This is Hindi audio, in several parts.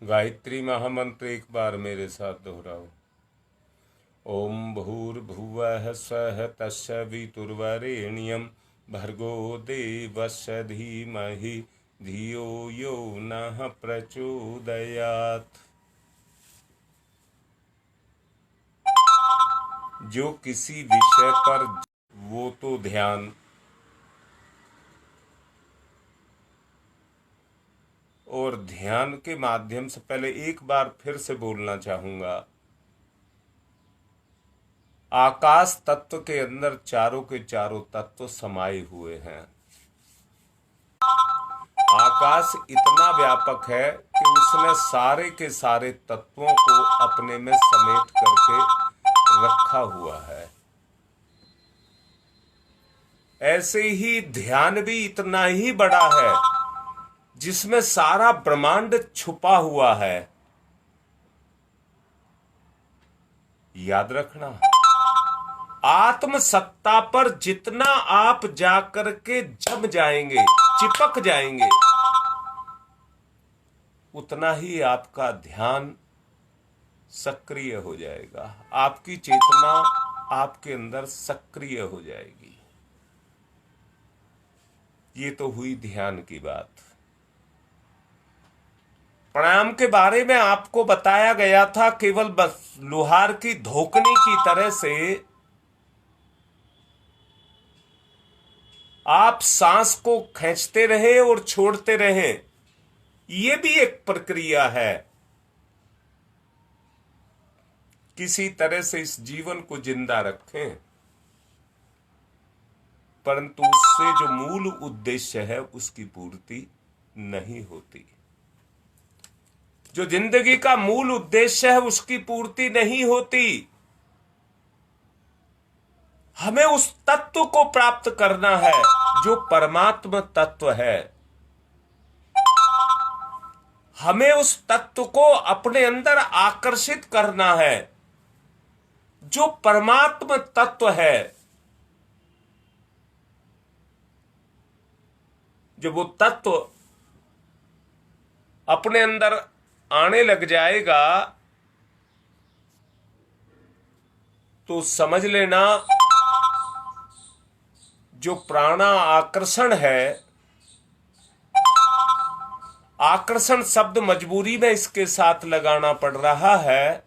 गायत्री महामंत्र एक बार मेरे साथ दोहराओ। ओम भूर्भुवः स्वः तस्य वितुर्वरेण्यं भर्गो देवस्य धीमहि धियो यो नः प्रचोदयात्। जो किसी विषय पर वो तो ध्यान और ध्यान के माध्यम से पहले एक बार फिर से बोलना चाहूंगा। आकाश तत्व के अंदर चारों के चारों तत्व समाये हुए हैं। आकाश इतना व्यापक है कि उसने सारे के सारे तत्वों को अपने में समेट करके रखा हुआ है। ऐसे ही ध्यान भी इतना ही बड़ा है जिसमें सारा ब्रह्मांड छुपा हुआ है। याद रखना, आत्म सत्ता पर जितना आप जाकर के जम जाएंगे, चिपक जाएंगे, उतना ही आपका ध्यान सक्रिय हो जाएगा, आपकी चेतना आपके अंदर सक्रिय हो जाएगी। ये तो हुई ध्यान की बात। प्राणायाम के बारे में आपको बताया गया था केवल बस लोहार की धोकनी की तरह से आप सांस को खींचते रहे और छोड़ते रहे। ये भी एक प्रक्रिया है। किसी तरह से इस जीवन को जिंदा रखें, परंतु उससे जो मूल उद्देश्य है उसकी पूर्ति नहीं होती। जो जिंदगी का मूल उद्देश्य है उसकी पूर्ति नहीं होती। हमें उस तत्व को प्राप्त करना है जो परमात्मा तत्व है। हमें उस तत्व को अपने अंदर आकर्षित करना है जो परमात्मा तत्व है। जब वो तत्व अपने अंदर आने लग जाएगा तो समझ लेना जो प्राणा आकर्षण है, आकर्षण शब्द मजबूरी में इसके साथ लगाना पड़ रहा है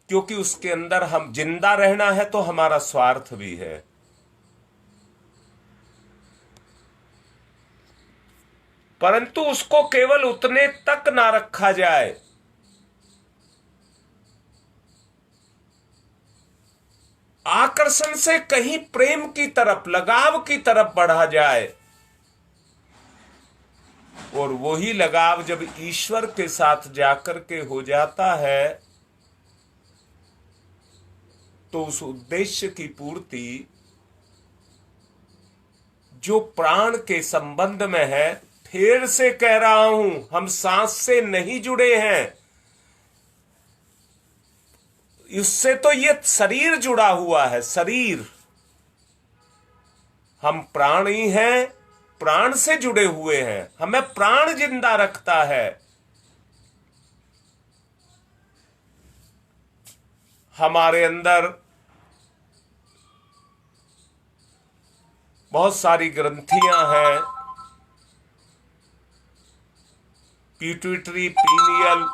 क्योंकि उसके अंदर हम जिंदा रहना है तो हमारा स्वार्थ भी है। परंतु उसको केवल उतने तक ना रखा जाए। आकर्षण से कहीं प्रेम की तरफ, लगाव की तरफ बढ़ा जाए। और वही लगाव जब ईश्वर के साथ जाकर के हो जाता है तो उस उद्देश्य की पूर्ति जो प्राण के संबंध में है, फिर से कह रहा हूं, हम सांस से नहीं जुड़े हैं, इससे तो ये शरीर जुड़ा हुआ है। शरीर, हम प्राण ही हैं, प्राण से जुड़े हुए हैं, हमें प्राण जिंदा रखता है। हमारे अंदर बहुत सारी ग्रंथियां हैं, पिट्यूटरी, पीनियल,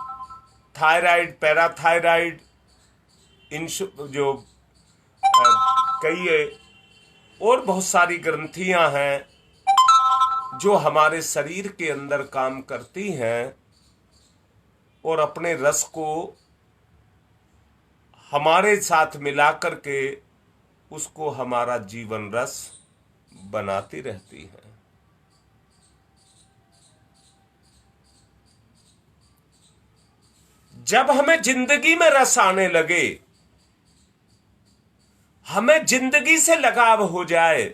थायराइड, पैराथायराइड, जो कई और बहुत सारी ग्रंथियां हैं जो हमारे शरीर के अंदर काम करती हैं और अपने रस को हमारे साथ मिलाकर के उसको हमारा जीवन रस बनाती रहती हैं। जब हमें जिंदगी में रस आने लगे, हमें जिंदगी से लगाव हो जाए,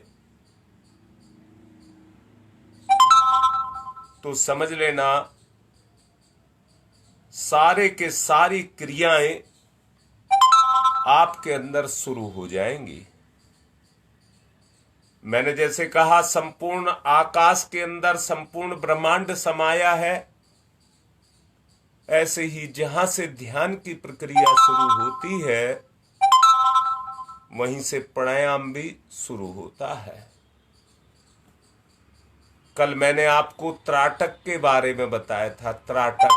तो समझ लेना सारे के सारी क्रियाएं आपके अंदर शुरू हो जाएंगी। मैंने जैसे कहा संपूर्ण आकाश के अंदर संपूर्ण ब्रह्मांड समाया है, ऐसे ही जहां से ध्यान की प्रक्रिया शुरू होती है वहीं से प्राणायाम भी शुरू होता है। कल मैंने आपको त्राटक के बारे में बताया था, त्राटक।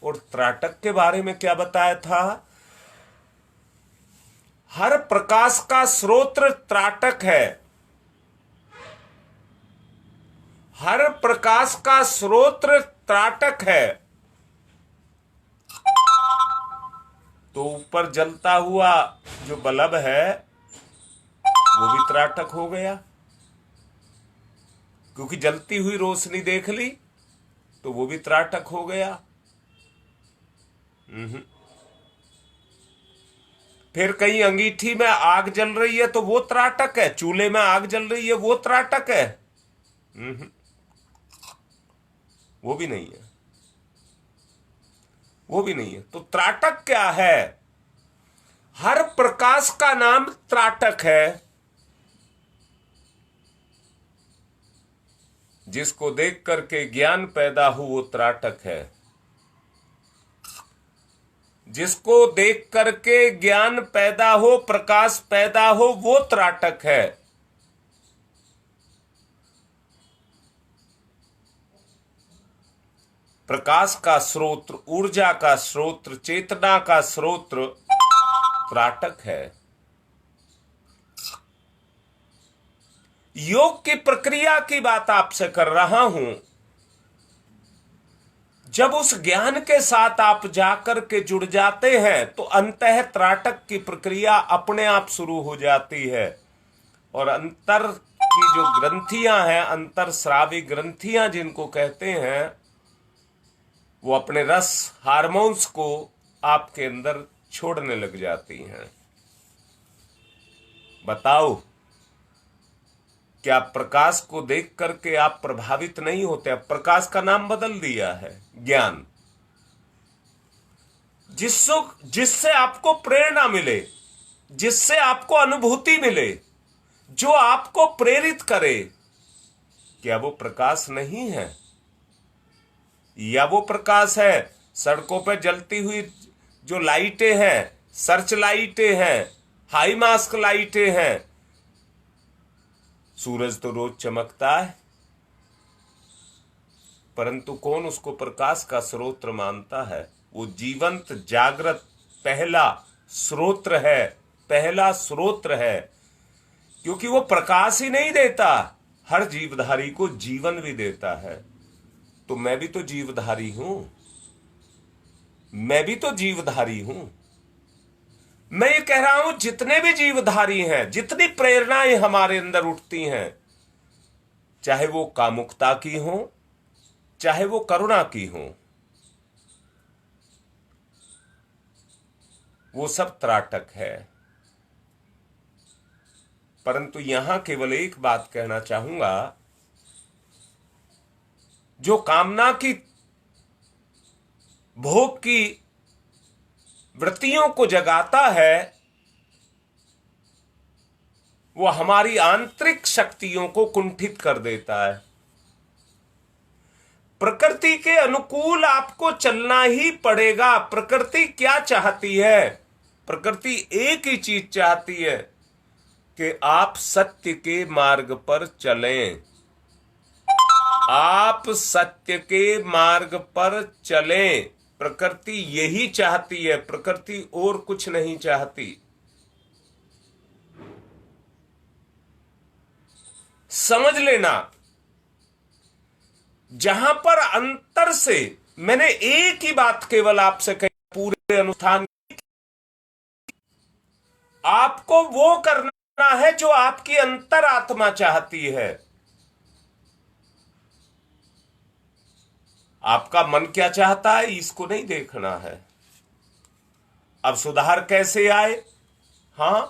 और त्राटक के बारे में क्या बताया था? हर प्रकाश का स्रोत त्राटक है। हर प्रकाश का स्रोत त्राटक है। तो ऊपर जलता हुआ जो बल्ब है वो भी त्राटक हो गया, क्योंकि जलती हुई रोशनी देख ली तो वो भी त्राटक हो गया। फिर कहीं अंगीठी में आग जल रही है तो वो त्राटक है, चूल्हे में आग जल रही है वो त्राटक है? वो भी नहीं है, वो भी नहीं है। तो त्राटक क्या है? हर प्रकाश का नाम त्राटक है। जिसको देख करके ज्ञान पैदा हो वो त्राटक है। जिसको देख करके ज्ञान पैदा हो, प्रकाश पैदा हो, वो त्राटक है। प्रकाश का स्रोत, ऊर्जा का स्रोत, चेतना का स्रोत त्राटक है। योग की प्रक्रिया की बात आपसे कर रहा हूं। जब उस ज्ञान के साथ आप जाकर के जुड़ जाते हैं तो अंतः त्राटक की प्रक्रिया अपने आप शुरू हो जाती है। और अंतर की जो ग्रंथियां हैं, अंतरस्रावी ग्रंथियां जिनको कहते हैं, वो अपने रस हार्मोन्स को आपके अंदर छोड़ने लग जाती हैं। बताओ, क्या प्रकाश को देख करके आप प्रभावित नहीं होते? अब प्रकाश का नाम बदल दिया है ज्ञान। जिससे आपको प्रेरणा मिले, जिससे आपको अनुभूति मिले, जो आपको प्रेरित करे, क्या वो प्रकाश नहीं है? या वो प्रकाश है सड़कों पर जलती हुई जो लाइटें हैं, सर्च लाइटें हैं, हाई मास्क लाइटें हैं? सूरज तो रोज चमकता है, परंतु कौन उसको प्रकाश का स्रोत मानता है? वो जीवंत जागृत पहला स्रोत है, पहला स्रोत है। क्योंकि वो प्रकाश ही नहीं देता, हर जीवधारी को जीवन भी देता है। तो मैं भी तो जीवधारी हूं, मैं भी तो जीवधारी हूं। मैं ये कह रहा हूं, जितने भी जीवधारी हैं, जितनी प्रेरणाएं हमारे अंदर उठती हैं, चाहे वो कामुकता की हो, चाहे वो करुणा की हो, वो सब त्राटक है। परंतु यहां केवल एक बात कहना चाहूंगा, जो कामना की, भोग की वृत्तियों को जगाता है, वो हमारी आंतरिक शक्तियों को कुंठित कर देता है। प्रकृति के अनुकूल आपको चलना ही पड़ेगा। प्रकृति क्या चाहती है? प्रकृति एक ही चीज चाहती है कि आप सत्य के मार्ग पर चलें। आप सत्य के मार्ग पर चलें। प्रकृति यही चाहती है, प्रकृति और कुछ नहीं चाहती। समझ लेना, जहां पर अंतर से, मैंने एक ही बात केवल आपसे कही पूरे अनुष्ठान, आपको वो करना है जो आपकी अंतरात्मा चाहती है। आपका मन क्या चाहता है इसको नहीं देखना है। अब सुधार कैसे आए? हां,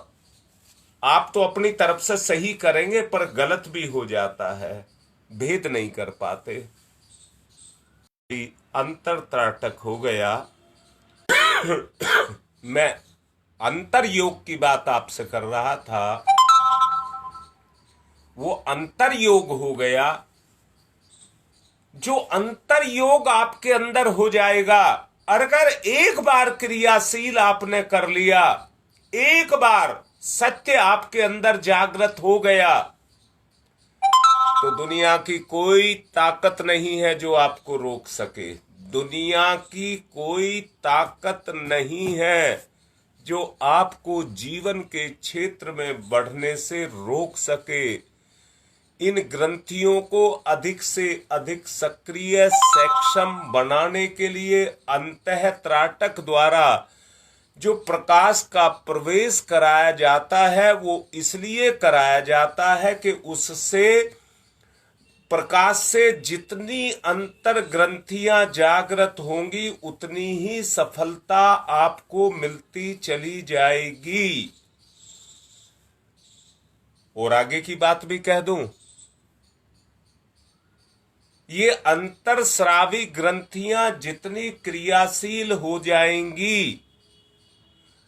आप तो अपनी तरफ से सही करेंगे पर गलत भी हो जाता है, भेद नहीं कर पाते। अंतर त्राटक हो गया। मैं अंतर योग की बात आपसे कर रहा था। वो अंतर योग हो गया। जो अंतर योग आपके अंदर हो जाएगा, अगर एक बार क्रियाशील आपने कर लिया, एक बार सत्य आपके अंदर जागृत हो गया, तो दुनिया की कोई ताकत नहीं है जो आपको रोक सके। दुनिया की कोई ताकत नहीं है जो आपको जीवन के क्षेत्र में बढ़ने से रोक सके। इन ग्रंथियों को अधिक से अधिक सक्रिय सक्षम बनाने के लिए अंतः त्राटक द्वारा जो प्रकाश का प्रवेश कराया जाता है, वो इसलिए कराया जाता है कि उससे, प्रकाश से जितनी अंतर ग्रंथियां जागृत होंगी उतनी ही सफलता आपको मिलती चली जाएगी। और आगे की बात भी कह दूं, ये अंतरस्रावी ग्रंथियां जितनी क्रियाशील हो जाएंगी,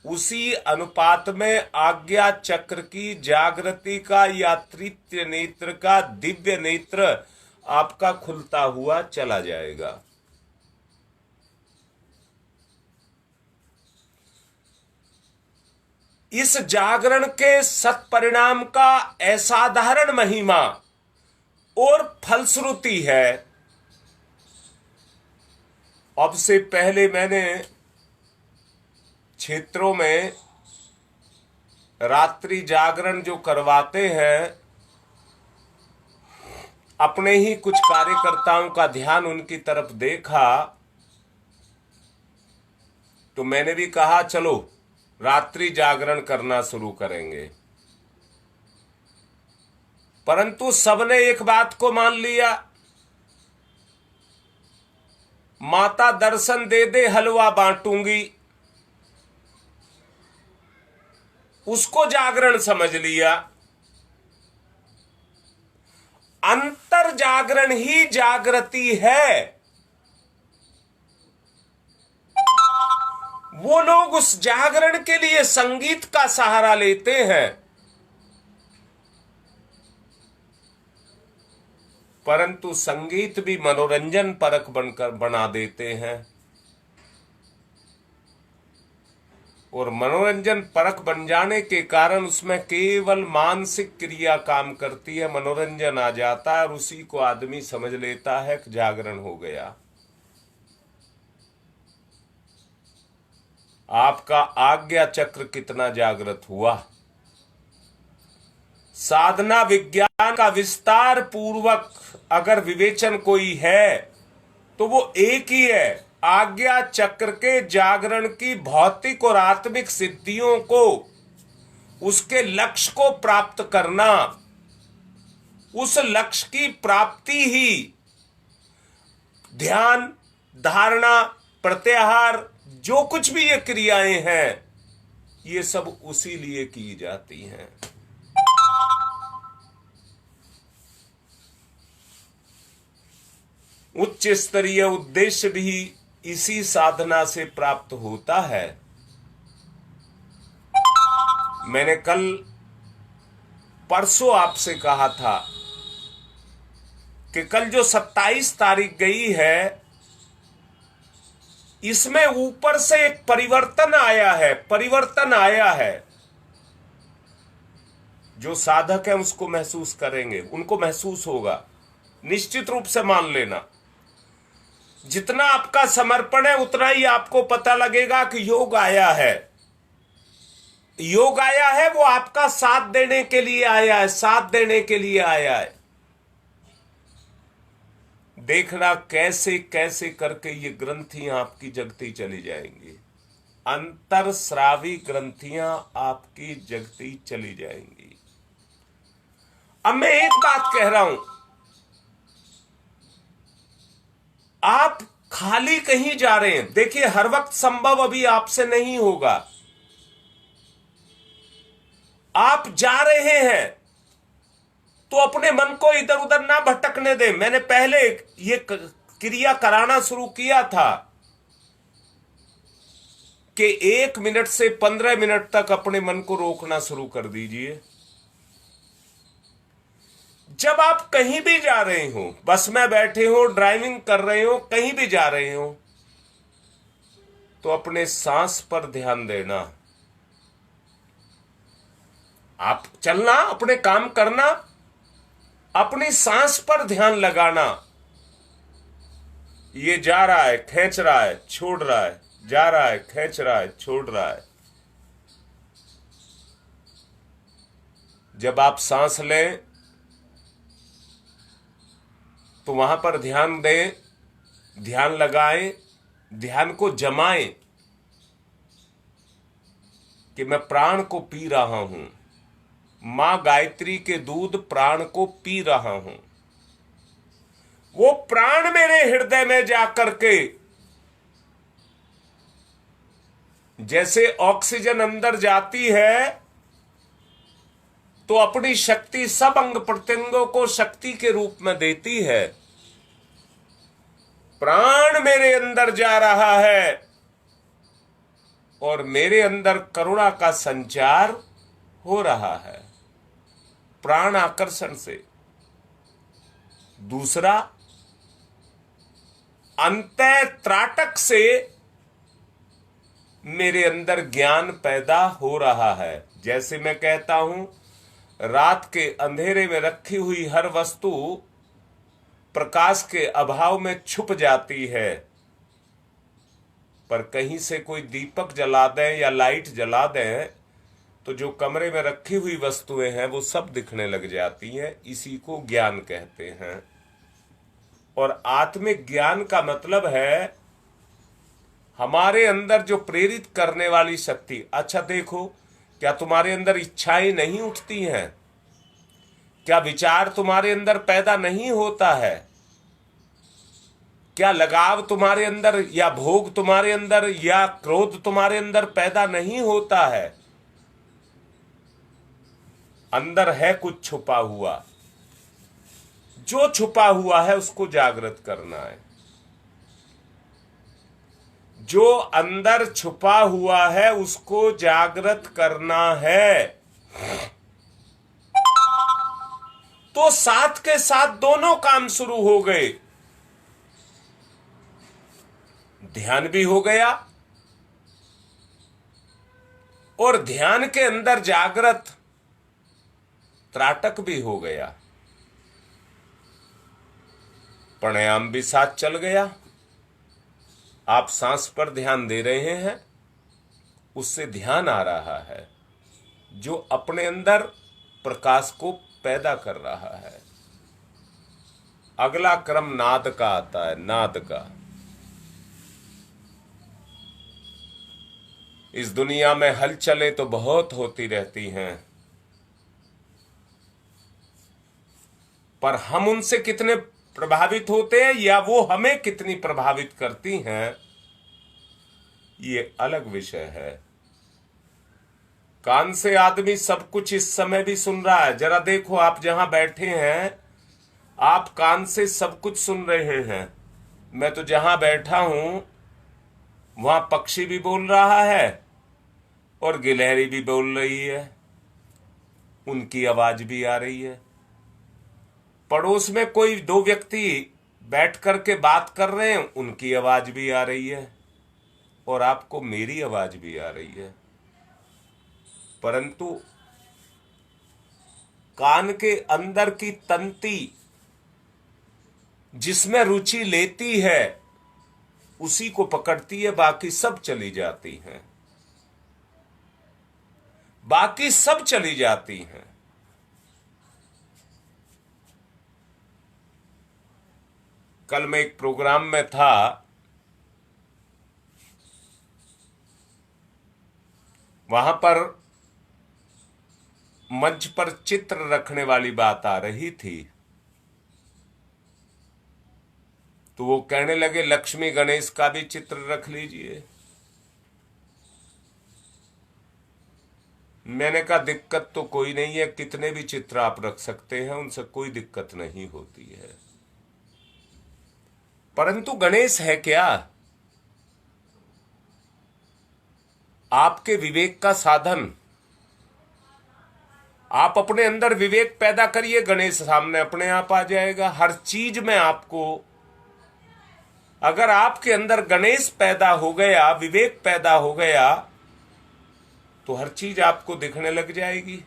उसी अनुपात में आज्ञा चक्र की जागृति का या तृतीय नेत्र का दिव्य नेत्र आपका खुलता हुआ चला जाएगा। इस जागरण के सत्परिणाम का असाधारण महिमा और फलश्रुति है। अब से पहले मैंने क्षेत्रों में रात्रि जागरण जो करवाते हैं, अपने ही कुछ कार्यकर्ताओं का ध्यान उनकी तरफ देखा, तो मैंने भी कहा चलो रात्रि जागरण करना शुरू करेंगे। परंतु सबने एक बात को मान लिया, माता दर्शन दे दे हलवा बांटूंगी, उसको जागरण समझ लिया। अंतर जागरण ही जागृति है। वो लोग उस जागरण के लिए संगीत का सहारा लेते हैं, परंतु संगीत भी मनोरंजन परक बनकर बना देते हैं। और मनोरंजन परक बन जाने के कारण उसमें केवल मानसिक क्रिया काम करती है, मनोरंजन आ जाता है और उसी को आदमी समझ लेता है कि जागरण हो गया। आपका आज्ञा चक्र कितना जागृत हुआ। साधना विज्ञान का विस्तार पूर्वक अगर विवेचन कोई है तो वो एक ही है, आज्ञा चक्र के जागरण की भौतिक और आत्मिक सिद्धियों को, उसके लक्ष्य को प्राप्त करना। उस लक्ष्य की प्राप्ति ही ध्यान, धारणा, प्रत्याहार, जो कुछ भी ये क्रियाएं हैं, ये सब उसी लिए की जाती हैं। उच्च स्तरीय उद्देश्य भी इसी साधना से प्राप्त होता है। मैंने कल परसों आपसे कहा था कि कल जो 27 तारीख गई है, इसमें ऊपर से एक परिवर्तन आया है। जो साधक है उसको महसूस करेंगे, उनको महसूस होगा, निश्चित रूप से मान लेना। जितना आपका समर्पण है उतना ही आपको पता लगेगा कि योग आया है। योग आया है, वो आपका साथ देने के लिए आया है, साथ देने के लिए आया है। देखना कैसे कैसे करके ये ग्रंथियां आपकी जगती चली जाएंगी। अंतरस्रावी ग्रंथियां आपकी जगती चली जाएंगी। अब मैं एक बात कह रहा हूं, आप खाली कहीं जा रहे हैं। देखिए, हर वक्त संभव अभी आपसे नहीं होगा। आप जा रहे हैं तो अपने मन को इधर उधर ना भटकने दें। मैंने पहले ये क्रिया कराना शुरू किया था कि 1 मिनट से 15 मिनट तक अपने मन को रोकना शुरू कर दीजिए। जब आप कहीं भी जा रहे हो, बस में बैठे हो, ड्राइविंग कर रहे हो, कहीं भी जा रहे हो, तो अपने सांस पर ध्यान देना। आप चलना, अपने काम करना, अपनी सांस पर ध्यान लगाना। ये जा रहा है, खींच रहा है, छोड़ रहा है, जा रहा है, खींच रहा है, छोड़ रहा है। जब आप सांस लें तो वहां पर ध्यान दें, ध्यान लगाएं, ध्यान को जमाएं कि मैं प्राण को पी रहा हूं, मां गायत्री के दूध प्राण को पी रहा हूं। वो प्राण मेरे हृदय में जाकर के जैसे ऑक्सीजन अंदर जाती है तो अपनी शक्ति सब अंग प्रत्यंगों को शक्ति के रूप में देती है। प्राण मेरे अंदर जा रहा है और मेरे अंदर करुणा का संचार हो रहा है प्राण आकर्षण से। दूसरा, अंतः त्राटक से मेरे अंदर ज्ञान पैदा हो रहा है। जैसे मैं कहता हूं, रात के अंधेरे में रखी हुई हर वस्तु प्रकाश के अभाव में छुप जाती है, पर कहीं से कोई दीपक जला दें या लाइट जला दें तो जो कमरे में रखी हुई वस्तुएं हैं वो सब दिखने लग जाती हैं। इसी को ज्ञान कहते हैं। और आत्मिक ज्ञान का मतलब है हमारे अंदर जो प्रेरित करने वाली शक्ति। अच्छा देखो, क्या तुम्हारे अंदर इच्छाएं नहीं उठती हैं? क्या विचार तुम्हारे अंदर पैदा नहीं होता है? क्या लगाव तुम्हारे अंदर या भोग तुम्हारे अंदर या क्रोध तुम्हारे अंदर पैदा नहीं होता है? अंदर है कुछ छुपा हुआ। जो छुपा हुआ है उसको जागृत करना है। जो अंदर छुपा हुआ है उसको जागृत करना है। तो साथ के साथ दोनों काम शुरू हो गए। ध्यान भी हो गया और ध्यान के अंदर जागृत त्राटक भी हो गया। प्राणायाम भी साथ चल गया। आप सांस पर ध्यान दे रहे हैं, उससे ध्यान आ रहा है जो अपने अंदर प्रकाश को पैदा कर रहा है। अगला क्रम नाद का आता है। नाद का, इस दुनिया में हलचलें तो बहुत होती रहती हैं, पर हम उनसे कितने प्रभावित होते हैं या वो हमें कितनी प्रभावित करती हैं, ये अलग विषय है। कान से आदमी सब कुछ इस समय भी सुन रहा है। जरा देखो, आप जहां बैठे हैं आप कान से सब कुछ सुन रहे हैं। मैं तो जहां बैठा हूं वहां पक्षी भी बोल रहा है और गिलहरी भी बोल रही है, उनकी आवाज भी आ रही है। पड़ोस में कोई दो व्यक्ति बैठ करके बात कर रहे हैं, उनकी आवाज भी आ रही है और आपको मेरी आवाज भी आ रही है। परंतु कान के अंदर की तंती जिसमें रुचि लेती है उसी को पकड़ती है, बाकी सब चली जाती हैं। बाकी सब चली जाती हैं। कल मैं एक प्रोग्राम में था, वहां पर मंच पर चित्र रखने वाली बात आ रही थी, तो वो कहने लगे लक्ष्मी गणेश का भी चित्र रख लीजिए। मैंने कहा दिक्कत तो कोई नहीं है, कितने भी चित्र आप रख सकते हैं, उनसे कोई दिक्कत नहीं होती है। परंतु गणेश है क्या? आपके विवेक का साधन, आप अपने अंदर विवेक पैदा करिए, गणेश सामने अपने आप आ जाएगा। हर चीज में आपको, अगर आपके अंदर गणेश पैदा हो गया, विवेक पैदा हो गया, तो हर चीज आपको दिखने लग जाएगी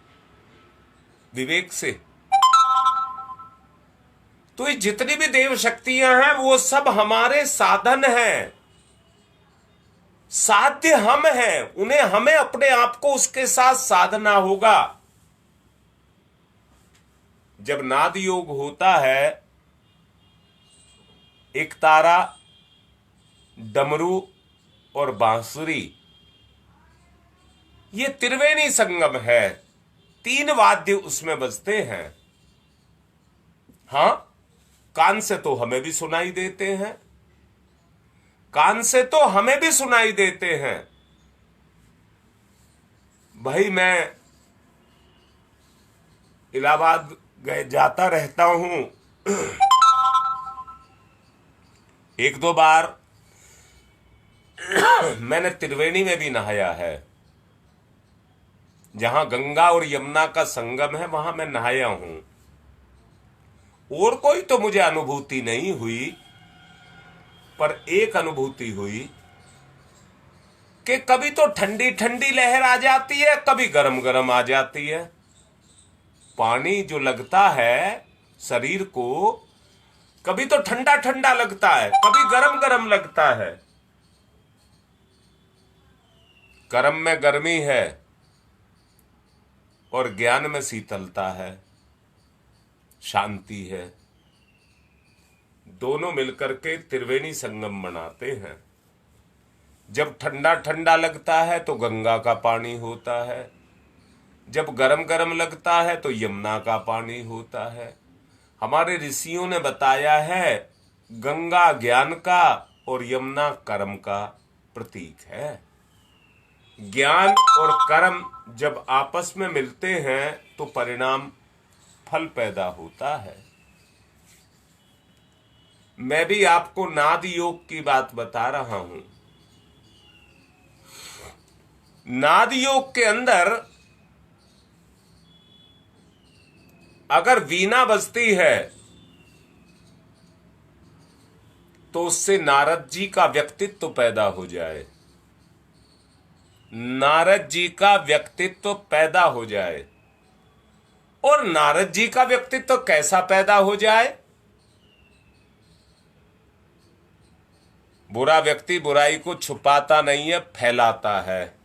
विवेक से। तो ये जितनी भी देव शक्तियां हैं वो सब हमारे साधन हैं, साध्य हम हैं, उन्हें हमें अपने आप को उसके साथ साधना होगा। जब नाद योग होता है, एक तारा, डमरू और बांसुरी, ये त्रिवेणी संगम है, 3 वाद्य उसमें बजते हैं। हां, कान से तो हमें भी सुनाई देते हैं, कान से तो हमें भी सुनाई देते हैं। भाई मैं इलाहाबाद जाता रहता हूं, 1-2 बार मैंने त्रिवेणी में भी नहाया है। जहां गंगा और यमुना का संगम है वहां मैं नहाया हूं। और कोई तो मुझे अनुभूति नहीं हुई, पर एक अनुभूति हुई कि कभी तो ठंडी ठंडी लहर आ जाती है, कभी गरम गरम आ जाती है। पानी जो लगता है शरीर को, कभी तो ठंडा ठंडा लगता है, कभी गरम गरम लगता है। कर्म में गर्मी है और ज्ञान में शीतलता है, शांति है। दोनों मिलकर के त्रिवेणी संगम बनाते हैं। जब ठंडा ठंडा लगता है तो गंगा का पानी होता है, जब गरम गरम लगता है तो यमुना का पानी होता है। हमारे ऋषियों ने बताया है, गंगा ज्ञान का और यमुना कर्म का प्रतीक है। ज्ञान और कर्म जब आपस में मिलते हैं तो परिणाम, फल पैदा होता है। मैं भी आपको नाद योग की बात बता रहा हूं। नाद योग के अंदर अगर वीणा बजती है तो उससे नारद जी का व्यक्तित्व पैदा हो जाए, नारद जी का व्यक्तित्व पैदा हो जाए। और नारद जी का व्यक्तित्व कैसा पैदा हो जाए? बुरा व्यक्ति बुराई को छुपाता नहीं है, फैलाता है।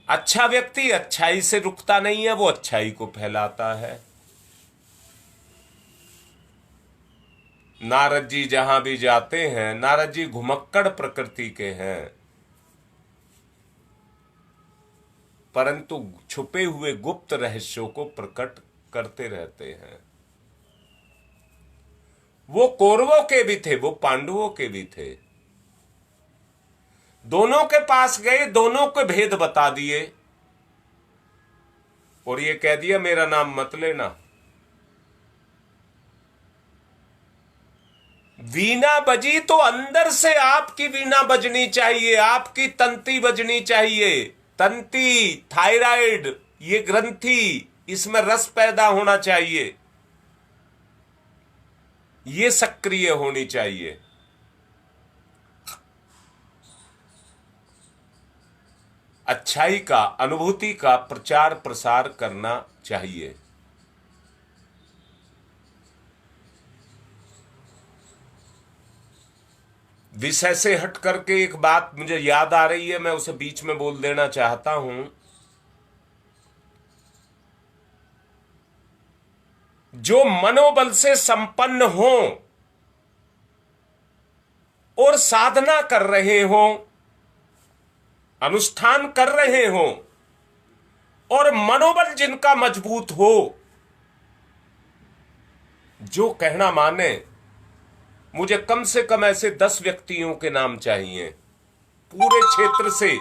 अच्छा व्यक्ति अच्छाई से रुकता नहीं है, वो अच्छाई को फैलाता है। नारद जी जहां भी जाते हैं, नारद जी घुमक्कड़ प्रकृति के हैं, परंतु छुपे हुए गुप्त रहस्यों को प्रकट करते रहते हैं। वो कौरवों के भी थे, वो पांडवों के भी थे। दोनों के पास गए, दोनों के भेद बता दिए और ये कह दिया मेरा नाम मत लेना। वीणा बजी तो अंदर से आपकी वीणा बजनी चाहिए, आपकी तंती बजनी चाहिए। तंती, थायराइड, ये ग्रंथि, इसमें रस पैदा होना चाहिए, ये सक्रिय होनी चाहिए। अच्छाई का, अनुभूति का प्रचार प्रसार करना चाहिए। विषय से हट करके एक बात मुझे याद आ रही है, मैं उसे बीच में बोल देना चाहता हूं। जो मनोबल से संपन्न हो और साधना कर रहे हो, अनुष्ठान कर रहे हो, और मनोबल जिनका मजबूत हो, जो कहना माने, मुझे कम से कम ऐसे 10 व्यक्तियों के नाम चाहिए, पूरे क्षेत्र से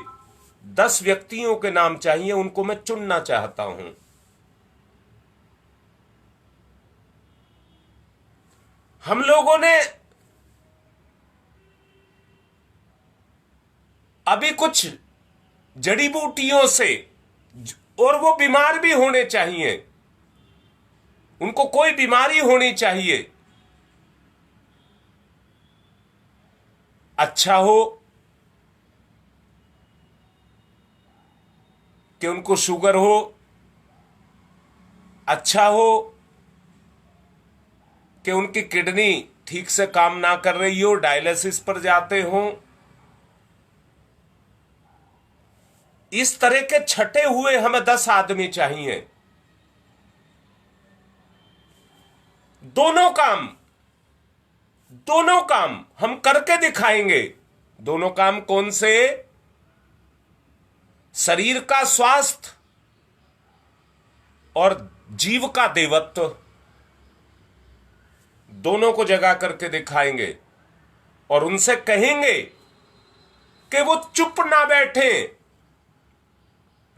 10 व्यक्तियों के नाम चाहिए, उनको मैं चुनना चाहता हूं। हम लोगों ने अभी कुछ जड़ी बूटियों से और वो बीमार भी होने चाहिए, उनको कोई बीमारी होनी चाहिए। अच्छा हो कि उनको शुगर हो, अच्छा हो कि उनकी किडनी ठीक से काम ना कर रही हो, डायलिसिस पर जाते हो। इस तरह के छटे हुए हमें 10 आदमी चाहिए। दोनों काम हम करके दिखाएंगे। दोनों काम कौन से? शरीर का स्वास्थ्य और जीव का देवत्व, दोनों को जगा करके दिखाएंगे और उनसे कहेंगे कि वो चुप ना बैठे।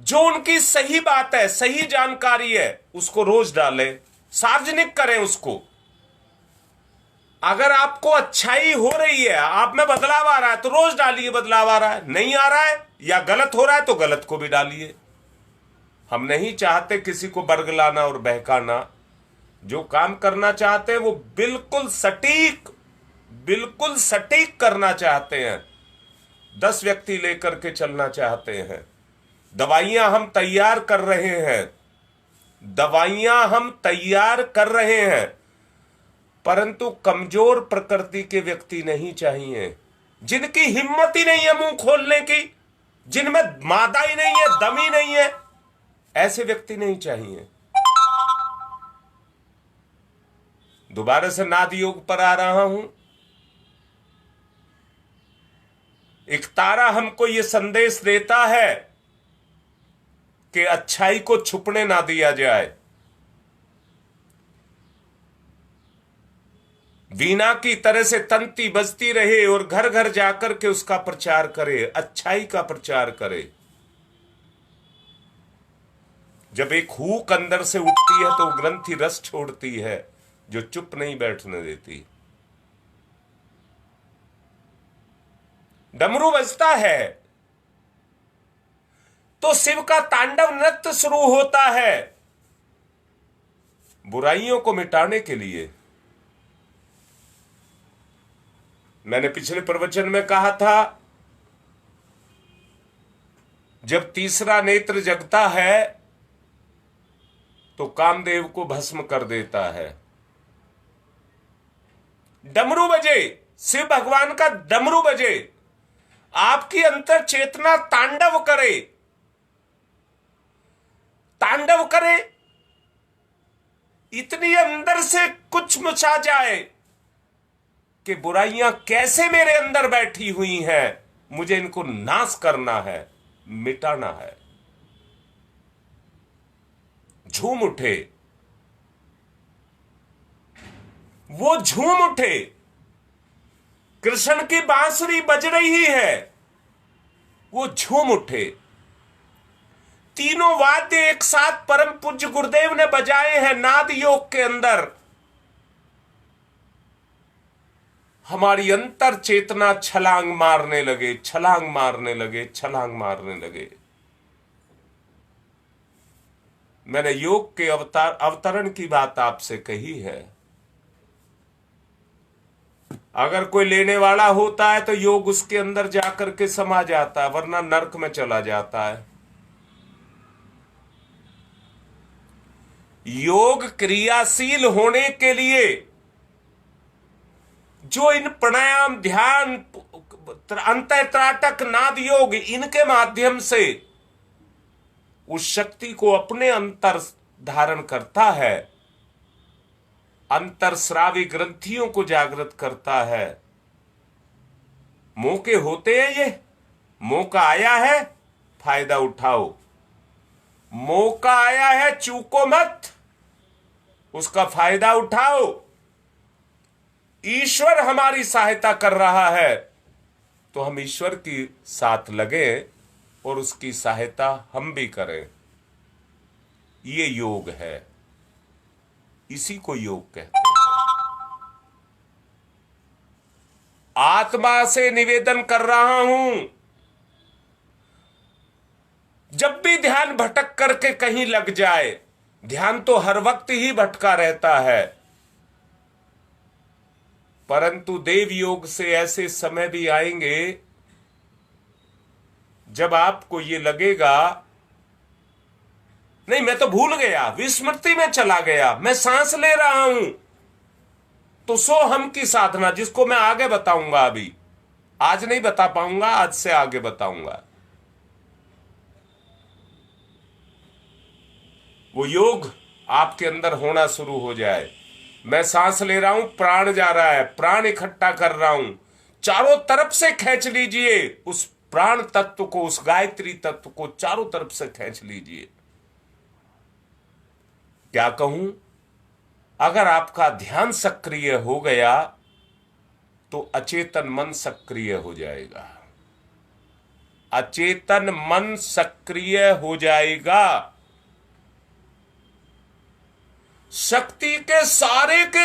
जो उनकी सही बात है, सही जानकारी है, उसको रोज डालें, सार्वजनिक करें उसको। अगर आपको अच्छाई हो रही है, आप में बदलाव आ रहा है, तो रोज डालिए बदलाव आ रहा है। नहीं आ रहा है या गलत हो रहा है तो गलत को भी डालिए। हम नहीं चाहते किसी को बरगलाना और बहकाना। जो काम करना चाहते हैं वो बिल्कुल सटीक करना चाहते हैं। 10 व्यक्ति लेकर के चलना चाहते हैं। दवाइयां हम तैयार कर रहे हैं, परंतु कमजोर प्रकृति के व्यक्ति नहीं चाहिए, जिनकी हिम्मत ही नहीं है मुंह खोलने की, जिनमें मादा ही नहीं है, दम ही नहीं है, ऐसे व्यक्ति नहीं चाहिए। दोबारा से नाद योग पर आ रहा हूं। एक तारा हमको यह संदेश देता है कि अच्छाई को छुपने ना दिया जाए। वीणा की तरह से तंती बजती रहे और घर घर जाकर के उसका प्रचार करे, अच्छाई का प्रचार करे। जब एक हुक अंदर से उठती है तो ग्रंथि रस छोड़ती है, जो चुप नहीं बैठने देती। डमरू बजता है तो शिव का तांडव नृत्य शुरू होता है, बुराइयों को मिटाने के लिए। मैंने पिछले प्रवचन में कहा था, जब तीसरा नेत्र जगता है तो कामदेव को भस्म कर देता है। डमरू बजे, शिव भगवान का डमरू बजे, आपकी अंतर चेतना तांडव करे, इतनी अंदर से कुछ मचा जाए कि बुराइयां कैसे मेरे अंदर बैठी हुई हैं, मुझे इनको नाश करना है, मिटाना है। झूम उठे, वो झूम उठे। कृष्ण की बांसुरी बज रही है, वो झूम उठे। तीनों वाद्य एक साथ परम पूज्य गुरुदेव ने बजाए हैं नाद योग के अंदर। हमारी अंतर चेतना छलांग मारने लगे। मैंने योग के अवतरण की बात आपसे कही है। अगर कोई लेने वाला होता है तो योग उसके अंदर जाकर के समा जाता है, वरना नरक में चला जाता है। योग क्रियाशील होने के लिए जो इन प्राणायाम, ध्यान, अंतःत्राटक, नाद योग, इनके माध्यम से उस शक्ति को अपने अंतर धारण करता है, अंतरस्रावी ग्रंथियों को जागृत करता है। मौके होते हैं, ये मौका आया है, फायदा उठाओ। मौका आया है, चूको मत, उसका फायदा उठाओ। ईश्वर हमारी सहायता कर रहा है तो हम ईश्वर की साथ लगे और उसकी सहायता हम भी करें। ये योग है, इसी को योग कहते हैं। आत्मा से निवेदन कर रहा हूं, जब भी ध्यान भटक करके कहीं लग जाए, ध्यान तो हर वक्त ही भटका रहता है, परंतु देव योग से ऐसे समय भी आएंगे जब आपको ये लगेगा नहीं मैं तो भूल गया, विस्मृति में चला गया, मैं सांस ले रहा हूं। तो सो हम की साधना, जिसको मैं आगे बताऊंगा, अभी आज नहीं बता पाऊंगा, आज से आगे बताऊंगा, वो योग आपके अंदर होना शुरू हो जाए। मैं सांस ले रहा हूं, प्राण जा रहा है, प्राण इकट्ठा कर रहा हूं, चारों तरफ से खींच लीजिए उस प्राण तत्व को, उस गायत्री तत्व को चारों तरफ से खींच लीजिए। क्या कहूं, अगर आपका ध्यान सक्रिय हो गया तो अचेतन मन सक्रिय हो जाएगा, अचेतन मन सक्रिय हो जाएगा। शक्ति के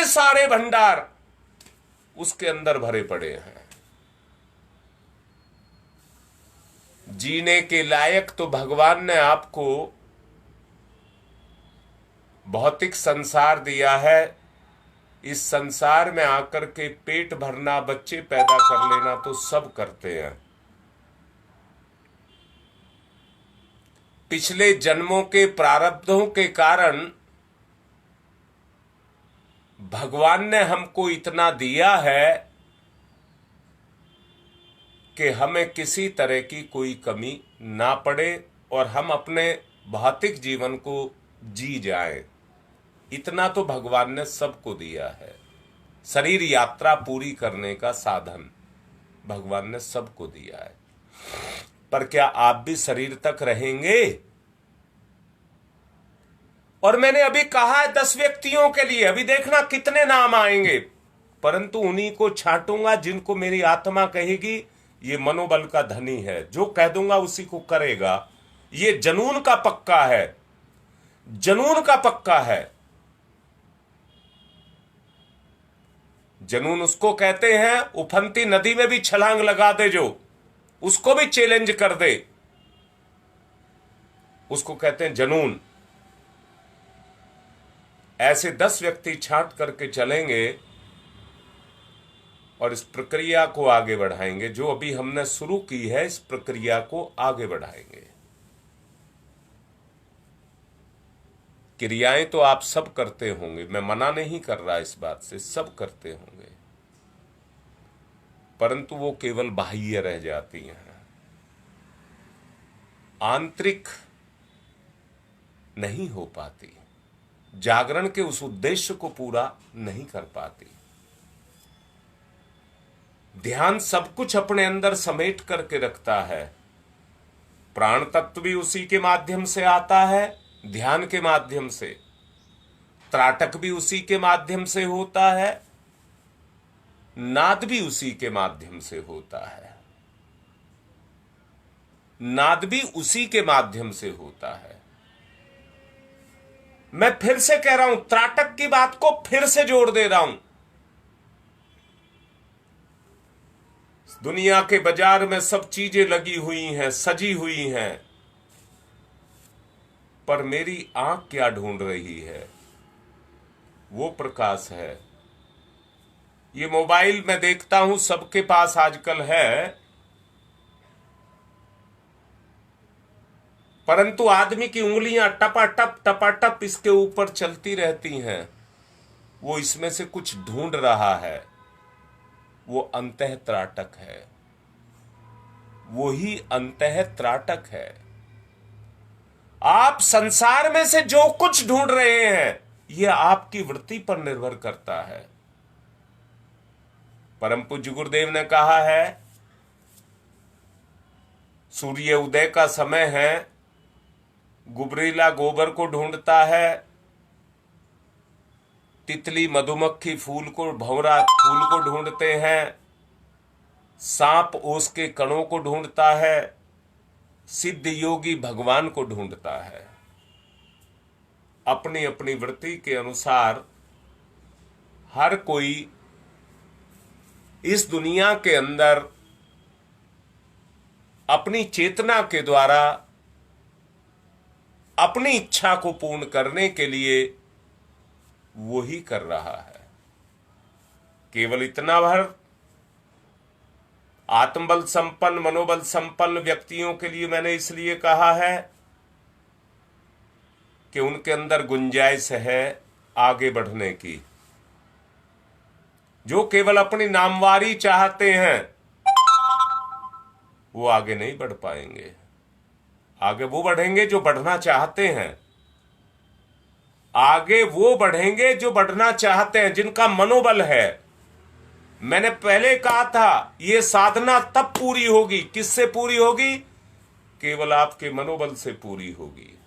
सारे भंडार उसके अंदर भरे पड़े हैं। जीने के लायक तो भगवान ने आपको भौतिक संसार दिया है। इस संसार में आकर के पेट भरना, बच्चे पैदा कर लेना तो सब करते हैं। पिछले जन्मों के प्रारब्धों के कारण भगवान ने हमको इतना दिया है कि हमें किसी तरह की कोई कमी ना पड़े और हम अपने भौतिक जीवन को जी जाएं। इतना तो भगवान ने सबको दिया है। शरीर यात्रा पूरी करने का साधन भगवान ने सबको दिया है। पर क्या आप भी शरीर तक रहेंगे? और मैंने अभी कहा है 10 व्यक्तियों के लिए, अभी देखना कितने नाम आएंगे, परंतु उन्हीं को छांटूंगा जिनको मेरी आत्मा कहेगी ये मनोबल का धनी है, जो कह दूंगा उसी को करेगा। ये जनून का पक्का है, जनून का पक्का है। जनून उसको कहते हैं उफनती नदी में भी छलांग लगा दे, जो उसको भी चैलेंज कर दे, उसको कहते हैं जनून। ऐसे 10 व्यक्ति छांट करके चलेंगे और इस प्रक्रिया को आगे बढ़ाएंगे। जो अभी हमने शुरू की है, इस प्रक्रिया को आगे बढ़ाएंगे। क्रियाएं तो आप सब करते होंगे, मैं मना नहीं कर रहा इस बात से, सब करते होंगे, परंतु वो केवल बाह्य रह जाती हैं, आंतरिक नहीं हो पाती, जागरण के उस उद्देश्य को पूरा नहीं कर पाती। ध्यान सब कुछ अपने अंदर समेट करके रखता है। प्राण तत्व भी उसी के माध्यम से आता है, ध्यान के माध्यम से। त्राटक भी उसी के माध्यम से होता है, नाद भी उसी के माध्यम से होता है, नाद भी उसी के माध्यम से होता है। मैं फिर से कह रहा हूं, त्राटक की बात को फिर से जोड़ दे रहा हूं। दुनिया के बाजार में सब चीजें लगी हुई हैं, सजी हुई हैं, पर मेरी आंख क्या ढूंढ रही है? वो प्रकाश है। ये मोबाइल मैं देखता हूं सबके पास आजकल है, परंतु आदमी की उंगलियां टपाटप इसके ऊपर चलती रहती हैं। वो इसमें से कुछ ढूंढ रहा है, वो अंतः त्राटक है, वो ही अंतः त्राटक है। आप संसार में से जो कुछ ढूंढ रहे हैं, यह आपकी वृत्ति पर निर्भर करता है। परम पूज्य गुरुदेव ने कहा है, सूर्य उदय का समय है, गुबरीला गोबर को ढूंढता है, तितली मधुमक्खी फूल को, भंवरा फूल को ढूंढते हैं, सांप ओस के कणों को ढूंढता है, सिद्ध योगी भगवान को ढूंढता है। अपनी अपनी वृत्ति के अनुसार हर कोई इस दुनिया के अंदर अपनी चेतना के द्वारा अपनी इच्छा को पूर्ण करने के लिए वो ही कर रहा है। केवल इतना भर आत्मबल संपन्न, मनोबल संपन्न व्यक्तियों के लिए मैंने इसलिए कहा है कि उनके अंदर गुंजाइश है आगे बढ़ने की। जो केवल अपनी नामवारी चाहते हैं वो आगे नहीं बढ़ पाएंगे। आगे वो बढ़ेंगे जो बढ़ना चाहते हैं। आगे वो बढ़ेंगे जो बढ़ना चाहते हैं, जिनका मनोबल है। मैंने पहले कहा था ये साधना तब पूरी होगी, किससे पूरी होगी? केवल आपके मनोबल से पूरी होगी।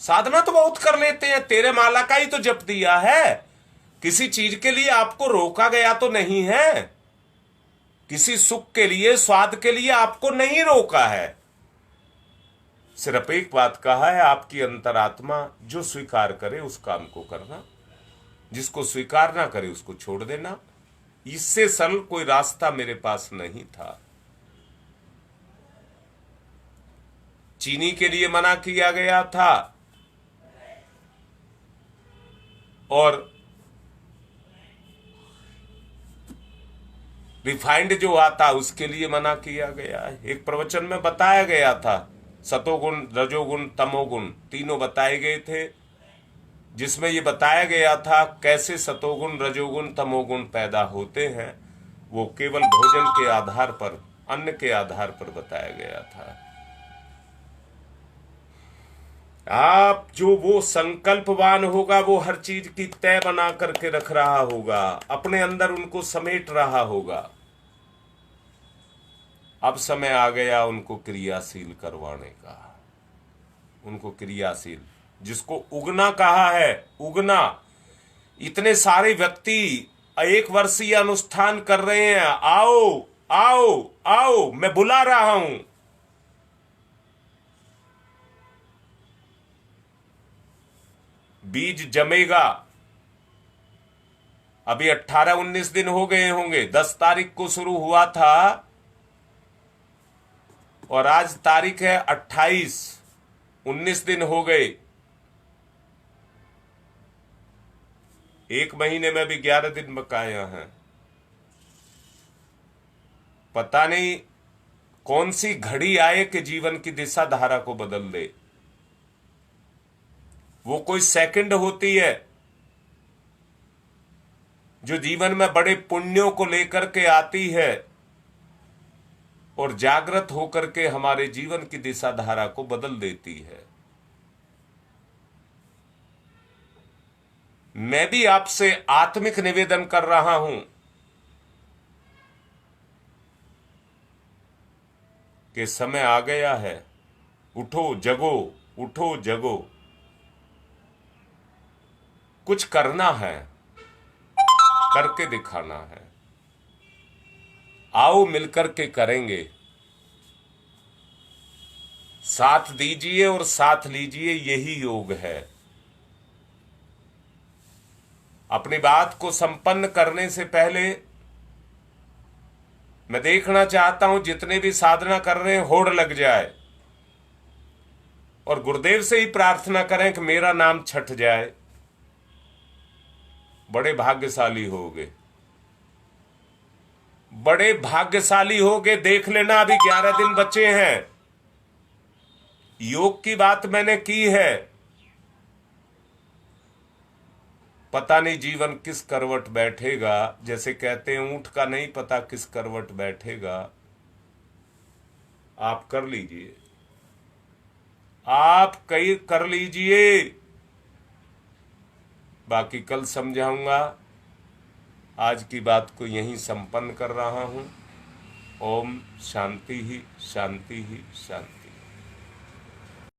साधना तो बहुत कर लेते हैं, तेरे माला का ही तो जप दिया है। किसी चीज के लिए आपको रोका गया तो नहीं है, किसी सुख के लिए, स्वाद के लिए आपको नहीं रोका है। सिर्फ एक बात कहा है, आपकी अंतरात्मा जो स्वीकार करे उस काम को करना, जिसको स्वीकार ना करे उसको छोड़ देना। इससे सरल कोई रास्ता मेरे पास नहीं था। चीनी के लिए मना किया गया था और रिफाइंड जो आता उसके लिए मना किया गया है। एक प्रवचन में बताया गया था, सतोगुण, रजोगुण, तमोगुण तीनों बताए गए थे, जिसमें ये बताया गया था कैसे सतोगुण, रजोगुण, तमोगुण पैदा होते हैं। वो केवल भोजन के आधार पर, अन्न के आधार पर बताया गया था। आप जो वो संकल्पवान होगा वो हर चीज की तय बना करके रख रहा होगा, अपने अंदर उनको समेट रहा होगा। अब समय आ गया उनको क्रियाशील करवाने का, उनको क्रियाशील, जिसको उगना कहा है, उगना। इतने सारे व्यक्ति 1 वर्षीय अनुष्ठान कर रहे हैं, आओ आओ आओ, मैं बुला रहा हूं। बीज जमेगा। अभी 18-19 दिन हो गए होंगे, 10 तारीख को शुरू हुआ था और आज तारीख है 28, 19 दिन हो गए। 1 महीने में भी 11 दिन बकाया हैं। पता नहीं कौन सी घड़ी आए कि जीवन की दिशा धारा को बदल दे। वो कोई सेकंड होती है जो जीवन में बड़े पुण्यों को लेकर के आती है और जागृत होकर के हमारे जीवन की दिशा धारा को बदल देती है। मैं भी आपसे आत्मिक निवेदन कर रहा हूं कि समय आ गया है, उठो जगो, उठो जगो। कुछ करना है, करके दिखाना है। आओ मिलकर के करेंगे। साथ दीजिए और साथ लीजिए, यही योग है। अपनी बात को संपन्न करने से पहले मैं देखना चाहता हूं जितने भी साधना कर रहे हैं होड़ लग जाए और गुरुदेव से ही प्रार्थना करें कि मेरा नाम छट जाए। बड़े भाग्यशाली होगे, बड़े भाग्यशाली होगे। देख लेना, अभी 11 दिन बचे हैं। योग की बात मैंने की है, पता नहीं जीवन किस करवट बैठेगा। जैसे कहते हैं ऊंट का नहीं पता किस करवट बैठेगा। आप कर लीजिए, आप कई कर लीजिए, बाकी कल समझाऊंगा। आज की बात को यहीं संपन्न कर रहा हूं। ओम शांति ही शांति ही शांति।